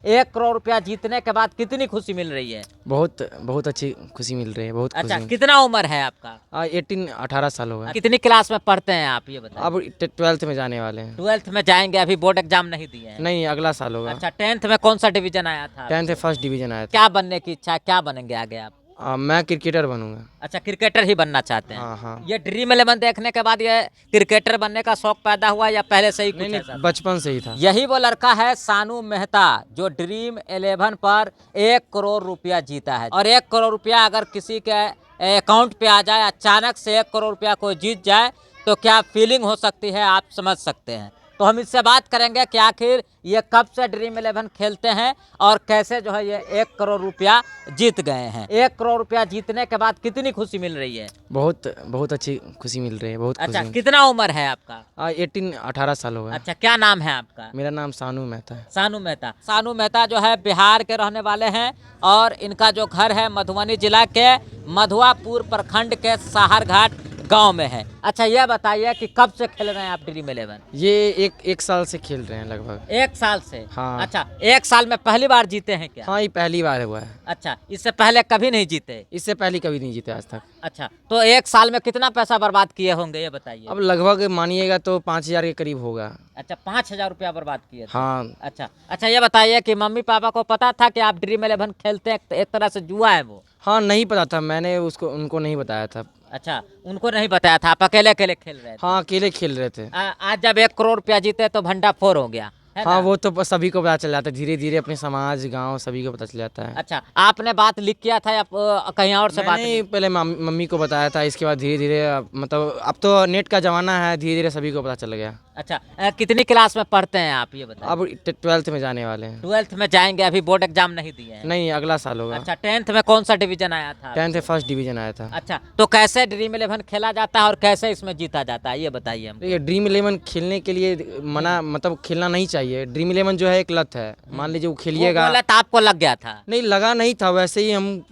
1 करोड़ रुपया जीतने के बाद कितनी खुशी मिल रही है? बहुत बहुत अच्छी खुशी मिल रही है, बहुत अच्छा, खुशी। कितना उम्र है आपका? 18 साल हो गए। कितनी क्लास में पढ़ते हैं आप, ये बताइए। अब 12th में जाने वाले हैं। 12th में जाएंगे, अभी बोर्ड एग्जाम नहीं दिए हैं? नहीं, अगला साल होगा। अच्छा, 10th में कौन सा डिवीजन आया था? 10th में फर्स्ट डिवीजन आया था। क्या बनने की इच्छा है, क्या बनेंगे आगे आप? मैं क्रिकेटर बनूंगा। अच्छा, क्रिकेटर ही बनना चाहते हैं? हाँ हाँ। ये ड्रीम 11 देखने के बाद ये क्रिकेटर बनने का शौक पैदा हुआ या पहले से ही कुछ नहीं ऐसा नहीं, था? बचपन से ही था। यही वो लड़का है सानू मेहता, जो ड्रीम 11 पर 1 करोड़ रुपया जीता है। और 1 करोड़ रुपया अगर किसी के अकाउंट पे आ जाए, अचानक से 1 करोड़ रुपया कोई जीत जाए, तो क्या फीलिंग हो सकती है आप समझ सकते हैं। तो हम इससे बात करेंगे कि आखिर ये कब से ड्रीम 11 खेलते हैं और कैसे जो है ये 1 करोड़ रुपया जीत गए हैं। 1 करोड़ रुपया जीतने के बाद कितनी खुशी मिल रही है? बहुत बहुत अच्छी खुशी मिल रही है, बहुत अच्छा, खुशी। कितना उम्र है आपका? 18 साल हो गए। अच्छा, क्या नाम है आपका? मेरा नाम सानू मेहता है। सानू मेहता। सानू मेहता जो है बिहार के रहने वाले हैं और इनका जो घर है मधुबनी जिला के मधुआपुर प्रखंड के साहरघाट गांव में है। अच्छा, यह बताइए कि कब से खेल रहे हैं आप ड्रीम 11? ये एक साल से खेल रहे हैं लगभग। 1 साल से? हाँ। अच्छा, 1 साल में पहली बार जीते हैं क्या? हाँ, ये पहली बार हुआ है। अच्छा, इससे पहले कभी नहीं जीते? इससे पहले कभी नहीं जीते आज तक। अच्छा, तो 1 साल में कितना पैसा बर्बाद किए होंगे, ये बताइए। अब लगभग मानिएगा तो 5,000 के करीब होगा। अच्छा, 5,000 रुपया बर्बाद किए थे। हाँ। अच्छा, ये बताइए कि मम्मी पापा को पता था कि आप ड्रीम 11 खेलते हैं, एक तरह से जुआ है वो? हाँ, नहीं पता था, मैंने उनको नहीं बताया था। अच्छा, उनको नहीं बताया था, आप अकेले अकेले खेल रहे थे? हाँ, अकेले खेल रहे थे। आज जब 1 करोड़ रुपया जीते तो भंडा फोर हो गया है हाँ, ना? वो तो सभी को पता चल जाता है, धीरे धीरे अपने समाज गांव सभी को पता चल जाता है। अच्छा, आपने बात लिख किया था या कहीं और से बात? मैंने पहले मम्मी को बताया था, इसके बाद धीरे धीरे मतलब अब तो नेट का ज़माना है, धीरे धीरे सभी को पता चल गया। अच्छा, कितनी क्लास में पढ़ते हैं आप, ये बताइए। अब 12th में जाने वाले हैं। 12th में जाएंगे, अभी बोर्ड एग्जाम नहीं दिए हैं? नहीं, अगला साल होगा। अच्छा, 10th में कौन सा डिवीजन आया था? 10th में फर्स्ट डिवीजन आया था। अच्छा, तो कैसे ड्रीम 11 खेला जाता है और कैसे इसमें जीता जाता है, ये बताइए हमको। देखिए, ड्रीम 11 खेलने के लिए मना मतलब खेलना नहीं चाहिए। ड्रीम 11 जो है एक लत है, मान लीजिए वो खेलिएगा। वो लत आपको लग गया था? नहीं, लगा नहीं था, वैसे ही हम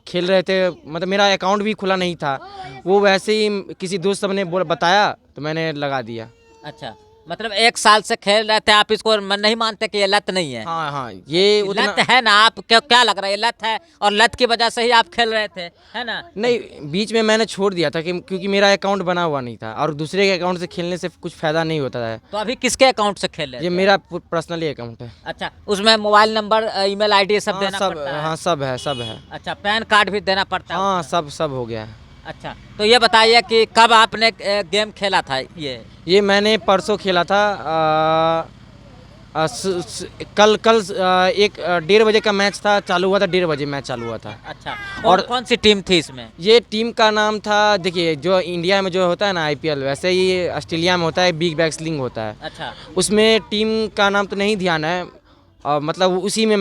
खेल रहे थे, मतलब मेरा अकाउंट भी खुला नहीं था, वो वैसे ही किसी दोस्त सब ने बताया तो मैंने लगा दिया। अच्छा, मतलब 1 साल से खेल रहे थे आप, इसको नहीं मानते कि ये लत नहीं है? हाँ हाँ, ये उतना लत है ना, आप क्या लग रहा है, ये लत है और लत की वजह से ही आप खेल रहे थे, है ना? नहीं, बीच में मैंने छोड़ दिया था क्योंकि मेरा अकाउंट बना हुआ नहीं था और दूसरे के अकाउंट से खेलने से कुछ फायदा नहीं होता है। तो अभी किसके अकाउंट से खेल रहे ये थे? मेरा पर्सनली अकाउंट है। अच्छा, उसमें मोबाइल नंबर, ईमेल आईडी सब हाँ, देना सब, पड़ता है? हाँ, सब है। अच्छा, पैन कार्ड भी देना पड़ता है? हाँ, उसमें? सब हो गया है। अच्छा, तो ये बताइए कि कब आपने गेम खेला था ये मैंने परसों खेला था। कल 1:30 बजे का मैच था, चालू हुआ था 1:30 बजे मैच चालू हुआ था। अच्छा, और कौन सी टीम थी इसमें? ये टीम का नाम था, देखिए जो इंडिया में जो होता है ना IPL, वैसे ही ऑस्ट्रेलिया में होता है, बिग बैश लीग होता है। अच्छा, उसमें टीम का नाम तो नहीं ध्यान है, और मतलब उसी के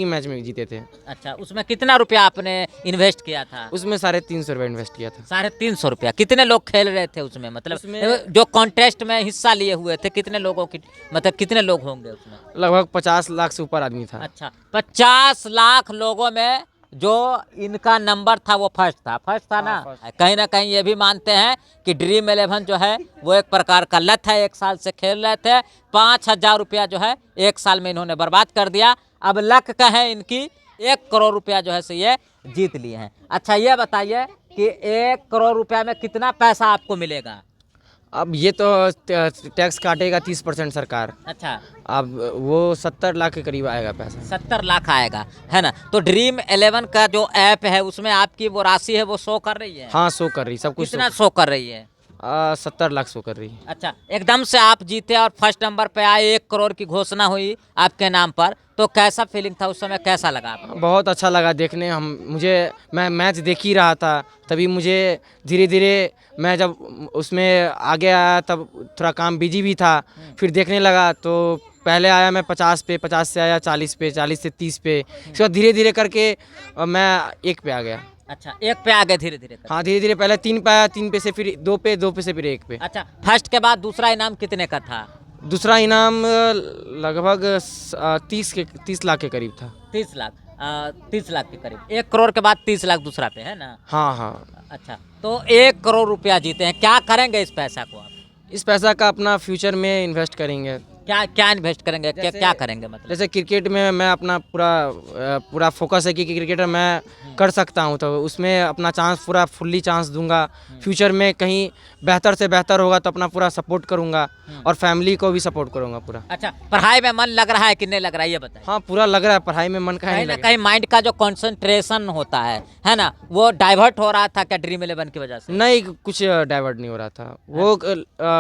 मैच में जीते थे। अच्छा, उसमें कितना रुपया आपने इन्वेस्ट किया था? उसमें 350 रुपये इन्वेस्ट किया था। 350 रुपया? कितने लोग खेल रहे थे उसमें, मतलब उसमें जो कॉन्टेस्ट में हिस्सा लिए हुए थे, कितने लोगों की, मतलब कितने लोग होंगे उसमें? लगभग 50 लाख से ऊपर आदमी था। अच्छा, 50 लाख लोगों में जो इनका नंबर था वो फर्स्ट था ना? कहीं ना कहीं ये भी मानते हैं कि ड्रीम 11 जो है वो एक प्रकार का लत है। 1 साल से खेल रहे थे, 5,000 रुपया जो है 1 साल में इन्होंने बर्बाद कर दिया। अब लक का है इनकी, 1 करोड़ रुपया जो है से ये जीत लिए हैं। अच्छा, ये बताइए कि 1 करोड़ रुपया में कितना पैसा आपको मिलेगा? अब ये तो टैक्स काटेगा 30% सरकार। अच्छा, अब वो 70 लाख के करीब आएगा पैसा। 70 लाख आएगा, है ना? तो ड्रीम 11 का जो ऐप है उसमें आपकी वो राशि है वो शो कर रही है? हाँ, शो कर रही, सब कुछ कितना शो कर रही है? 70 लाख शो कर रही। अच्छा, एकदम से आप जीते और फर्स्ट नंबर पे आए, 1 करोड़ की घोषणा हुई आपके नाम पर, तो कैसा फीलिंग था उस समय, कैसा लगा आपको? बहुत अच्छा लगा देखने। मैं मैच देख ही रहा था, तभी मुझे धीरे धीरे, मैं जब उसमें आगे आया तब थोड़ा काम बिजी भी था, फिर देखने लगा तो पहले आया मैं 50 पे, 50 से आया 40 पे, 40 से 30 पे, उसके बाद धीरे धीरे करके मैं 1 पे आ गया। अच्छा, 1 पे आ गए धीरे धीरे करके? हाँ, धीरे धीरे पहले 3 पे आया, 3 पे से फिर 2 पे, 2 पे से फिर 1 पे। अच्छा, फर्स्ट के बाद दूसरा इनाम कितने का था? दूसरा इनाम लगभग 30 लाख के करीब था। 30 लाख? 30 लाख के करीब। 1 करोड़ के बाद 30 लाख दूसरा पे, है ना? हाँ हाँ। अच्छा, तो 1 करोड़ रुपया जीते हैं, क्या करेंगे इस पैसा को आप? इस पैसा का अपना फ्यूचर में इन्वेस्ट करेंगे। क्या क्या इन्वेस्ट करेंगे, क्या क्या करेंगे मतलब? जैसे क्रिकेट में मैं अपना पूरा फोकस है कि क्रिकेटर मैं कर सकता हूँ, तो उसमें अपना चांस पूरा फुल्ली चांस दूंगा। फ्यूचर में कहीं बेहतर से बेहतर होगा तो अपना पूरा सपोर्ट करूंगा और फैमिली को भी सपोर्ट करूंगा पूरा। अच्छा, पढ़ाई में मन लग रहा है कि नहीं लग रहा है, ये बताइए। हाँ, पूरा लग रहा है, पढ़ाई में मन का नहीं कहीं ना लगे। कहीं माइंड का जो कंसंट्रेशन होता है ना, वो डाइवर्ट हो रहा था क्या ड्रीम 11 की वजह से? नहीं, कुछ डाइवर्ट नहीं हो रहा था, वो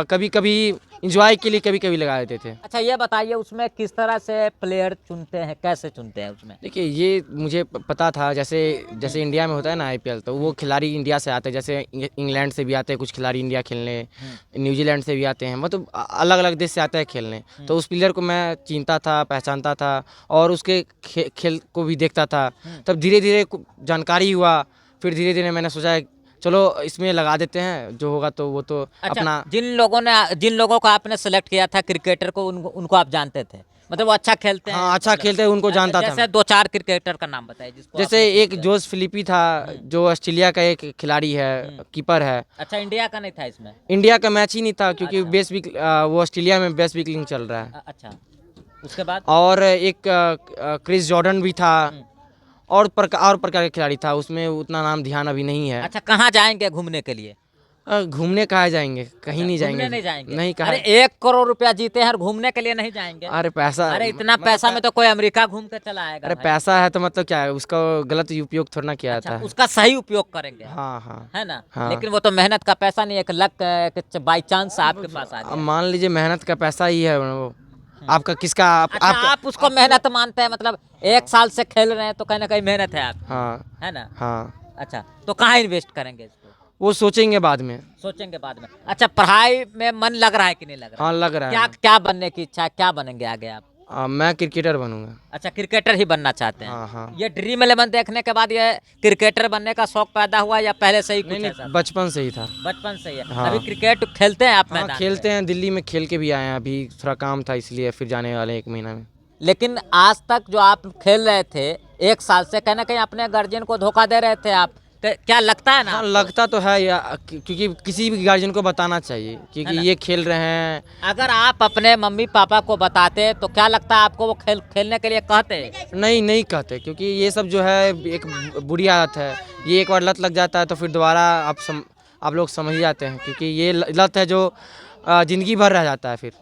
कभी कभी इंजॉय के लिए कभी कभी लगा देते थे। अच्छा, ये बताइए उसमें किस तरह से प्लेयर चुनते हैं, कैसे चुनते हैं उसमें? देखिए, ये मुझे पता था, जैसे जैसे इंडिया में होता है ना आईपीएल, तो वो खिलाड़ी इंडिया से आते हैं, जैसे इंग्लैंड से भी आते हैं कुछ खिलाड़ी इंडिया खेलने, न्यूजीलैंड से भी आते हैं, मतलब अलग अलग देश से आते हैं खेलने। तो उस प्लेयर को मैं चिंता था, पहचानता था और उसके खेल को भी देखता था। तब धीरे धीरे जानकारी हुआ, फिर धीरे धीरे मैंने सोचा चलो इसमें लगा देते हैं, जो होगा तो वो तो अच्छा, अपना। जिन लोगों को आपने सेलेक्ट किया था क्रिकेटर को, उनको आप जानते थे, मतलब वो अच्छा खेलते हैं? हाँ, अच्छा खेलते हैं, उनको जानता था जैसे मैं। दो चार क्रिकेटर का नाम बताइए जिसको जैसे आपने एक जोस फिलिपी था, जो ऑस्ट्रेलिया का एक खिलाड़ी है, कीपर है। अच्छा, इंडिया का नहीं था इसमें? इंडिया का मैच ही नहीं था क्योंकि बेस्ट वीक वो ऑस्ट्रेलिया में बेस्ट वीक लीग चल रहा है। अच्छा, उसके बाद? और एक क्रिस जॉर्डन भी था, और प्रकार के खिलाड़ी था, उसमें उतना नाम ध्यान अभी नहीं है। अच्छा, कहाँ जाएंगे घूमने के लिए? घूमने कहाँ जाएंगे, कहीं नहीं घूमने जाएंगे। नहीं जाएंगे? नहीं, कहा। अरे 1 करोड़ रुपया जीते हैं और घूमने के लिए नहीं जाएंगे? अरे पैसा, अरे इतना पैसा में तो कोई अमेरिका घूम के चला आएगा अरे भाई। पैसा है तो मतलब क्या है, उसका गलत उपयोग थोड़ा ना किया अच्छा, जाता है। उसका सही उपयोग करेंगे, हाँ हाँ है ना? हाँ। लेकिन वो तो मेहनत का पैसा नहीं, एक लक बाई चांस आपके पास आ अब गया। मान लीजिए मेहनत का पैसा ही है वो, आपका किसका अच्छा, आप उसको मेहनत मानते हैं, मतलब 1 साल से खेल रहे हैं तो कहीं ना कहीं मेहनत है आप, हाँ है ना? हाँ, अच्छा, तो कहाँ इन्वेस्ट करेंगे इसको? वो सोचेंगे बाद में। सोचेंगे बाद में। अच्छा, पढ़ाई में मन लग रहा है कि नहीं लग रहा? हाँ, लग रहा क्या है। क्या बनने की इच्छा है, क्या बनेंगे आगे आप? मैं क्रिकेटर बनूंगा। अच्छा, क्रिकेटर ही बनना चाहते हैं? हाँ हाँ। ये ड्रीम 11 देखने के बाद ये क्रिकेटर बनने का शौक पैदा हुआ या पहले से ही कुछ नहीं ऐसा नहीं, था? बचपन से ही था। बचपन से ही है? हाँ। अभी क्रिकेट खेलते हैं आप हाँ, मैदान खेलते पे? हैं, दिल्ली में खेल के भी आए हैं, अभी थोड़ा काम था इसलिए, फिर जाने वाले हैं 1 महीना में। लेकिन आज तक जो आप खेल रहे थे 1 साल से, कहीं ना कहीं अपने गार्जियन को धोखा दे रहे थे आप, क्या लगता है ना हाँ, आपको? लगता तो है क्योंकि किसी भी गार्जियन को बताना चाहिए है क्योंकि ना? ये खेल रहे हैं। अगर आप अपने मम्मी पापा को बताते तो क्या लगता है आपको, वो खेलने के लिए कहते? नहीं, नहीं कहते, क्योंकि ये सब जो है एक बुरी आदत है। ये एक बार लत लग जाता है तो फिर दोबारा आप लोग समझ ही जाते हैं, क्योंकि ये लत है जो ज़िंदगी भर रह जाता है फिर।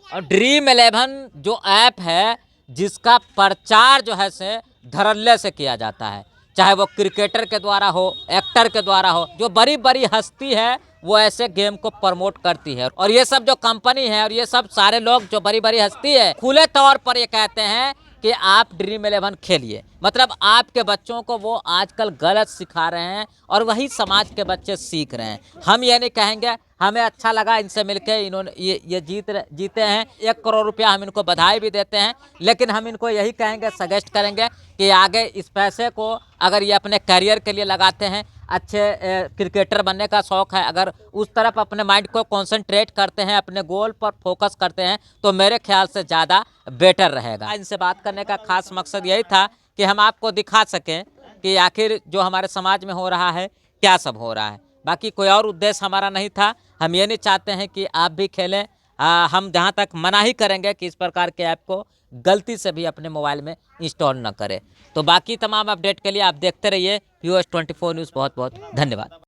और ड्रीम 11 जो ऐप है, जिसका प्रचार जो है से धड़ल्ले से किया जाता है, चाहे वो क्रिकेटर के द्वारा हो, एक्टर के द्वारा हो, जो बड़ी बड़ी हस्ती है वो ऐसे गेम को प्रमोट करती है। और ये सब जो कंपनी है और ये सब सारे लोग जो बड़ी बड़ी हस्ती है, खुले तौर पर ये कहते हैं कि आप ड्रीम 11 खेलिए। मतलब आपके बच्चों को वो आजकल गलत सिखा रहे हैं और वही समाज के बच्चे सीख रहे हैं। हम ये नहीं कहेंगे, हमें अच्छा लगा इनसे मिलके, इन्होंने ये जीते हैं 1 करोड़ रुपया, हम इनको बधाई भी देते हैं। लेकिन हम इनको यही कहेंगे, सजेस्ट करेंगे कि आगे इस पैसे को अगर ये अपने करियर के लिए लगाते हैं, अच्छे क्रिकेटर बनने का शौक़ है, अगर उस तरफ अपने माइंड को कंसंट्रेट करते हैं, अपने गोल पर फोकस करते हैं, तो मेरे ख्याल से ज़्यादा बेटर रहेगा। इनसे बात करने का खास मकसद यही था कि हम आपको दिखा सकें कि आखिर जो हमारे समाज में हो रहा है क्या सब हो रहा है। बाकी कोई और उद्देश्य हमारा नहीं था। हम ये नहीं चाहते हैं कि आप भी खेलें। हम जहाँ तक मना ही करेंगे कि इस प्रकार के ऐप को गलती से भी अपने मोबाइल में इंस्टॉल न करें। तो बाकी तमाम अपडेट के लिए आप देखते रहिए POS 24 न्यूज़। बहुत बहुत धन्यवाद।